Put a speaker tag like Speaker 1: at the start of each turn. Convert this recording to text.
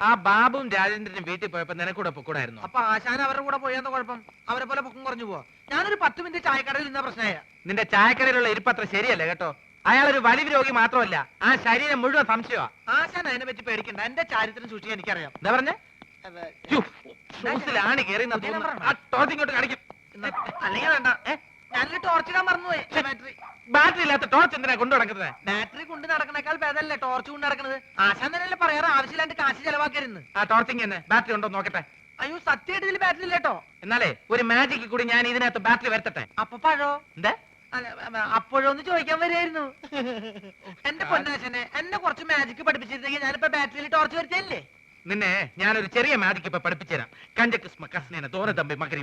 Speaker 1: ആ ബാബുവും രാജേന്ദ്രനും വീട്ടിൽ പോയപ്പോ നിനക്കൂടെ പൊക്കൂടായിരുന്നു.
Speaker 2: അപ്പൊ ആശാൻ അവരുടെ കൂടെ പോയെന്ന കുഴപ്പം? അവരെ പോലെ പൊക്കം കുറഞ്ഞു പോവാ. ഞാനൊരു 10 മിനിറ്റ് ചായക്കടയിൽ നിന്ന പ്രശ്നമായ.
Speaker 1: നിന്റെ ചായക്കടയിലുള്ള ഇരിപ്പത്ര ശരിയല്ല കേട്ടോ. അയാളൊരു വലിവ് രോഗി മാത്രമല്ല, ആ ശരീരം മുഴുവൻ സംശയമാ.
Speaker 2: ആശാൻ അതിനെ പറ്റി പേടിക്കണ്ട, എന്റെ ചാരിത്രം സൂക്ഷിക്കാൻ എനിക്കറിയാം.
Speaker 1: എന്താ പറഞ്ഞേ? ഷൂസിലാണ് കയറി ഇങ്ങോട്ട് കാണിക്കും.
Speaker 2: അല്ലെങ്കിൽ വേണ്ട, ഞാനൊരു ടോർച്ച് ഇടാൻ മറന്നുപോയി. ബാറ്ററി
Speaker 1: ബാറ്ററി ഇല്ലാത്ത ടോർച്ച് എന്തിനാ കൊണ്ടു നടക്കുന്നത്?
Speaker 2: ബാറ്ററി കൊണ്ട് നടക്കണേക്കാൾ ഭേദമല്ലേ ടോർച്ച് കൊണ്ട് നടക്കുന്നത്? ആശാൻ തന്നെയല്ലേ പറയാറ് ആവശ്യമില്ലാണ്ട് കാശ് ചെലവാക്കരുന്ന്.
Speaker 1: ആ ടോർച്ചിങ് തന്നെ ബാറ്ററി ഉണ്ടോ നോക്കട്ടെ.
Speaker 2: അയ്യോ സത്യമായിട്ട് ഇതിൽ ബാറ്ററി ഇല്ലേട്ടോ.
Speaker 1: എന്നാലേ ഒരു മാജിക്ക് കൂടി ഞാൻ ഇതിനകത്ത് ബാറ്ററി വരുത്തട്ടെ.
Speaker 2: അപ്പൊ പഴോ?
Speaker 1: എന്താ
Speaker 2: അപ്പോഴൊന്ന് ചോദിക്കാൻ വരായിരുന്നു. എന്റെ പൊന്നാശനെ, എന്നെ കുറച്ച് മാജിക് പഠിപ്പിച്ചിരുന്നെങ്കിൽ ഞാനിപ്പോ ബാറ്ററിയിൽ ടോർച്ച് വരുത്തല്ലേ.
Speaker 1: നിന്നെ ഞാനൊരു ചെറിയ മാജിക്ക് ഇപ്പൊ പഠിപ്പിച്ചുതരാം. കഞ്ചക്കിസ്മ കസ്നേന തോന തമ്പി മകരി